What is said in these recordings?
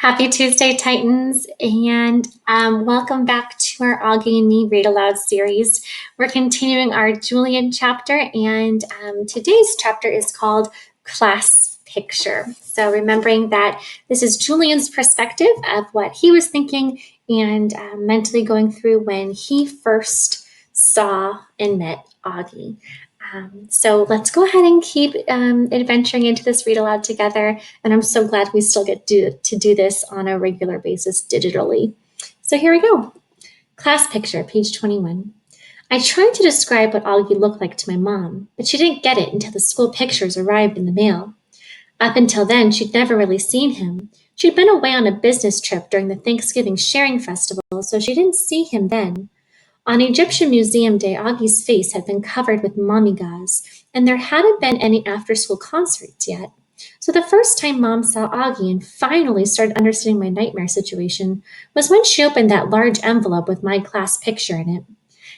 Happy Tuesday, Titans, and welcome back to our Auggie and Me Read Aloud series. We're continuing our Julian chapter, and today's chapter is called Class Picture. So remembering that this is Julian's perspective of what he was thinking and mentally going through when he first saw and met Auggie. So let's go ahead and keep adventuring into this read aloud together. And I'm so glad we still get to do this on a regular basis digitally. So here we go. Class picture, page 21. I tried to describe what Auggie looked like to my mom, but she didn't get it until the school pictures arrived in the mail. Up until then, she'd never really seen him. She'd been away on a business trip during the Thanksgiving Sharing Festival, so she didn't see him then. On Egyptian Museum Day, Augie's face had been covered with mommy gauze, and there hadn't been any after-school concerts yet. So the first time Mom saw Auggie and finally started understanding my nightmare situation was when she opened that large envelope with my class picture in it.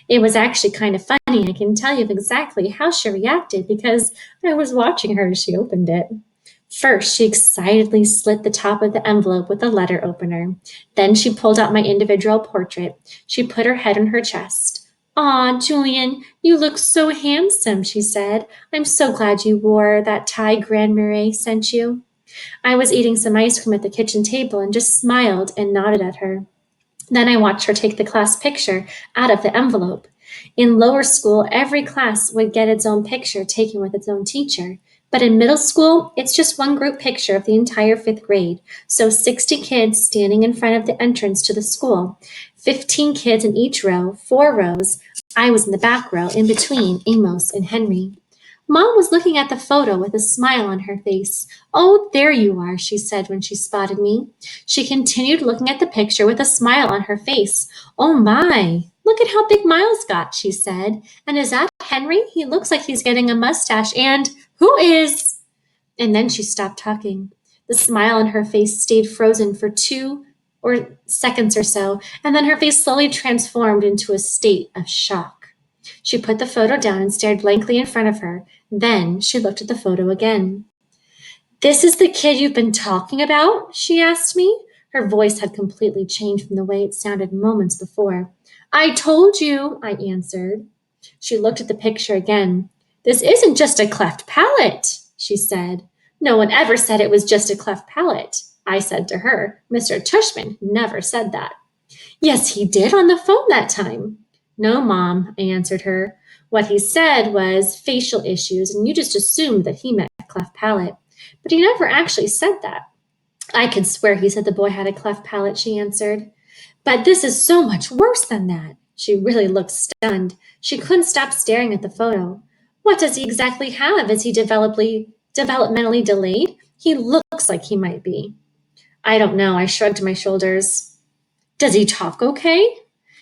It was actually kind of funny. I can tell you exactly how she reacted because I was watching her as she opened it. First, she excitedly slit the top of the envelope with a letter opener. Then she pulled out my individual portrait. She put her head on her chest. "Aw, Julian, you look so handsome," she said. "I'm so glad you wore that tie Grandmère sent you." I was eating some ice cream at the kitchen table and just smiled and nodded at her. Then I watched her take the class picture out of the envelope. In lower school, every class would get its own picture taken with its own teacher. But in middle school, it's just one group picture of the entire fifth grade. So 60 kids standing in front of the entrance to the school. 15 kids in each row, 4 rows. I was in the back row, in between Amos and Henry. Mom was looking at the photo with a smile on her face. "Oh, there you are," she said when she spotted me. She continued looking at the picture with a smile on her face. "Oh my, look at how big Miles got," she said. "And is that Henry? He looks like he's getting a mustache. And who is—" And then she stopped talking. The smile on her face stayed frozen for 2 seconds or so, and then her face slowly transformed into a state of shock. She put the photo down and stared blankly in front of her. Then she looked at the photo again. "This is the kid you've been talking about?" she asked me. Her voice had completely changed from the way it sounded moments before. "I told you," I answered. She looked at the picture again. "This isn't just a cleft palate," she said. "No one ever said it was just a cleft palate," I said to her. "Mr. Tushman never said that." "Yes, he did on the phone that time." "No, Mom," I answered her. "What he said was facial issues, and you just assumed that he meant cleft palate. But he never actually said that." "I could swear he said the boy had a cleft palate," she answered. "But this is so much worse than that." She really looked stunned. She couldn't stop staring at the photo. "What does he exactly have? Is he developmentally delayed? He looks like he might be." "I don't know," I shrugged my shoulders. "Does he talk okay?"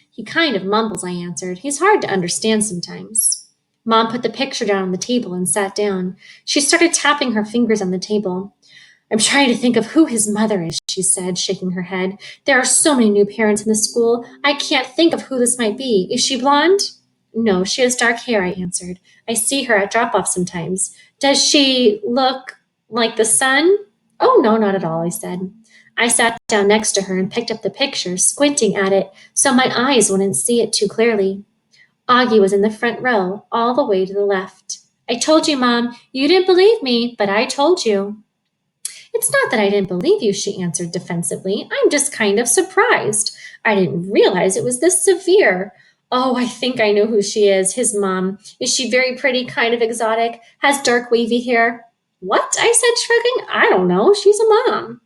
"He kind of mumbles," I answered. "He's hard to understand sometimes." Mom put the picture down on the table and sat down. She started tapping her fingers on the table. "I'm trying to think of who his mother is," she said, shaking her head. "There are so many new parents in the school. I can't think of who this might be. Is she blonde?" "No, she has dark hair," I answered. "I see her at drop-off sometimes." "Does she look like the son?" "Oh, no, not at all," I said. I sat down next to her and picked up the picture, squinting at it so my eyes wouldn't see it too clearly. Auggie was in the front row, all the way to the left. "I told you, Mom. You didn't believe me, but I told you." "It's not that I didn't believe you," she answered defensively. "I'm just kind of surprised. I didn't realize it was this severe." "Oh, I think I know who she is, his mom. Is she very pretty, kind of exotic, has dark wavy hair?" "What?" I said, shrugging. "I don't know. She's a mom."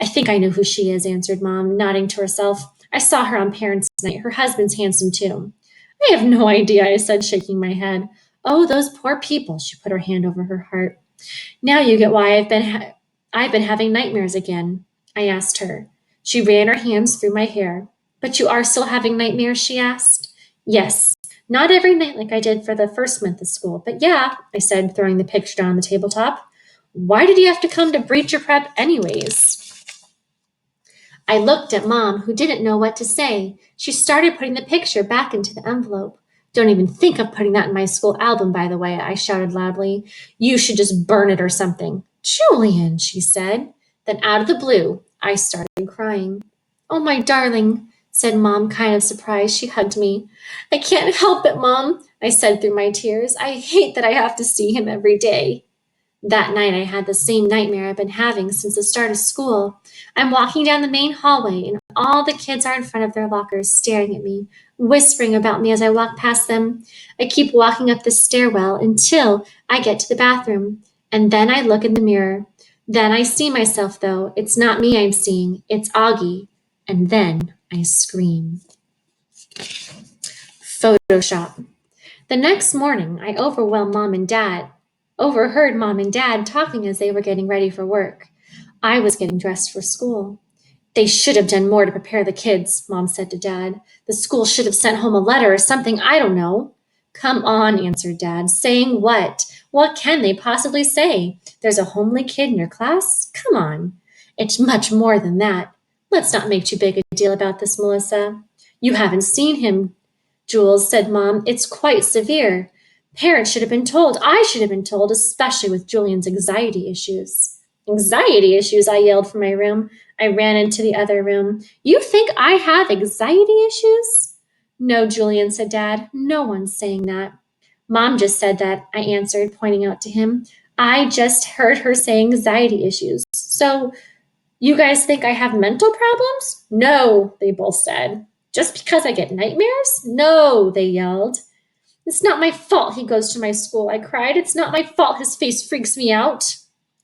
"I think I know who she is," answered Mom, nodding to herself. "I saw her on Parents' Night. Her husband's handsome, too." "I have no idea," I said, shaking my head. "Oh, those poor people," she put her hand over her heart. "Now you get why I've been having nightmares again," I asked her. She ran her hands through my hair. "But you are still having nightmares?" she asked. "Yes. Not every night like I did for the first month of school, but yeah," I said, throwing the picture down on the tabletop. "Why did you have to come to Breacher Prep anyways?" I looked at Mom, who didn't know what to say. She started putting the picture back into the envelope. "Don't even think of putting that in my school album, by the way," I shouted loudly. "You should just burn it or something." "Julian," she said. Then out of the blue, I started crying. "Oh, my darling," said Mom, kind of surprised. She hugged me. "I can't help it, Mom," I said through my tears. "I hate that I have to see him every day." That night I had the same nightmare I've been having since the start of school. I'm walking down the main hallway and all the kids are in front of their lockers staring at me, whispering about me as I walk past them. I keep walking up the stairwell until I get to the bathroom, and then I look in the mirror. Then I see myself though. It's not me I'm seeing, it's Auggie. And then I scream. Photoshop. The next morning, I overheard Mom and Dad talking as they were getting ready for work. I was getting dressed for school. "They should have done more to prepare the kids," Mom said to Dad. "The school should have sent home a letter or something, I don't know." "Come on," answered Dad. "Saying what? What can they possibly say? There's a homely kid in your class? Come on." "It's much more than that. Let's not make too big a deal about this, Melissa." "You haven't seen him, Jules," said Mom. "It's quite severe. Parents should have been told. I should have been told, especially with Julian's anxiety issues." "Anxiety issues," I yelled from my room. I ran into the other room. "You think I have anxiety issues?" "No, Julian," said Dad. "No one's saying that." "Mom just said that," I answered, pointing out to him. "I just heard her say anxiety issues. So, you guys think I have mental problems?" "No," they both said. "Just because I get nightmares?" "No," they yelled. "It's not my fault he goes to my school," I cried. "It's not my fault his face freaks me out."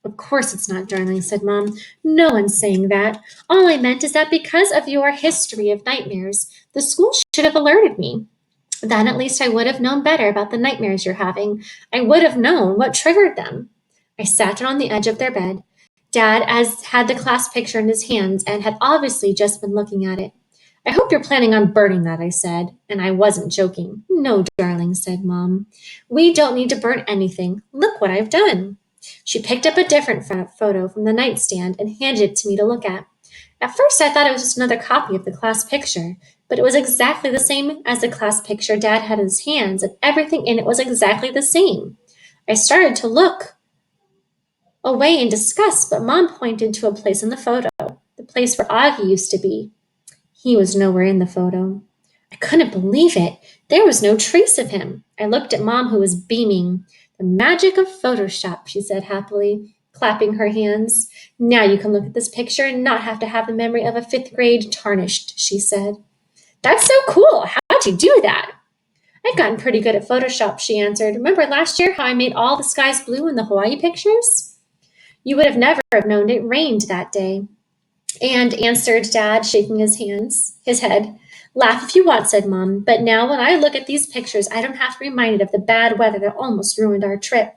"Of course it's not, darling," said Mom. "No one's saying that. All I meant is that because of your history of nightmares, the school should have alerted me. Then at least I would have known better about the nightmares you're having. I would have known what triggered them." I sat down on the edge of their bed. Dad had the class picture in his hands and had obviously just been looking at it. "I hope you're planning on burning that," I said, and I wasn't joking. "No, darling," said Mom. "We don't need to burn anything. Look what I've done." She picked up a different photo from the nightstand and handed it to me to look at. At first, I thought it was just another copy of the class picture, but it was exactly the same as the class picture Dad had in his hands, and everything in it was exactly the same. I started to look away in disgust, but Mom pointed to a place in the photo, the place where Auggie used to be. He was nowhere in the photo. I couldn't believe it. There was no trace of him. I looked at Mom, who was beaming. "The magic of Photoshop," she said happily, clapping her hands. "Now you can look at this picture and not have to have the memory of a fifth grade tarnished," she said. "That's so cool. How'd you do that?" "I've gotten pretty good at Photoshop," she answered. "Remember last year how I made all the skies blue in the Hawaii pictures?" "You would have never have known it rained that day," and answered Dad, shaking his head. "Laugh if you want," said Mom, "but now when I look at these pictures, I don't have to be reminded of the bad weather that almost ruined our trip.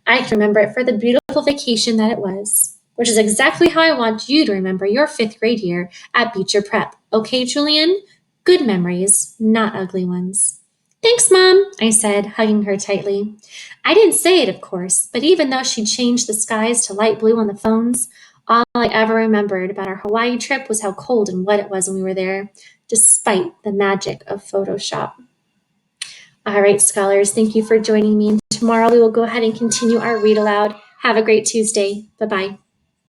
I can remember it for the beautiful vacation that it was," which is exactly how I want you to remember your fifth grade year at Beecher Prep. Okay, Julian? Good memories, not ugly ones. "Thanks, Mom," I said, hugging her tightly. I didn't say it, of course, but even though she'd changed the skies to light blue on the phones, all I ever remembered about our Hawaii trip was how cold and wet it was when we were there, despite the magic of Photoshop. All right, scholars, thank you for joining me. And tomorrow we will go ahead and continue our read aloud. Have a great Tuesday. Bye-bye.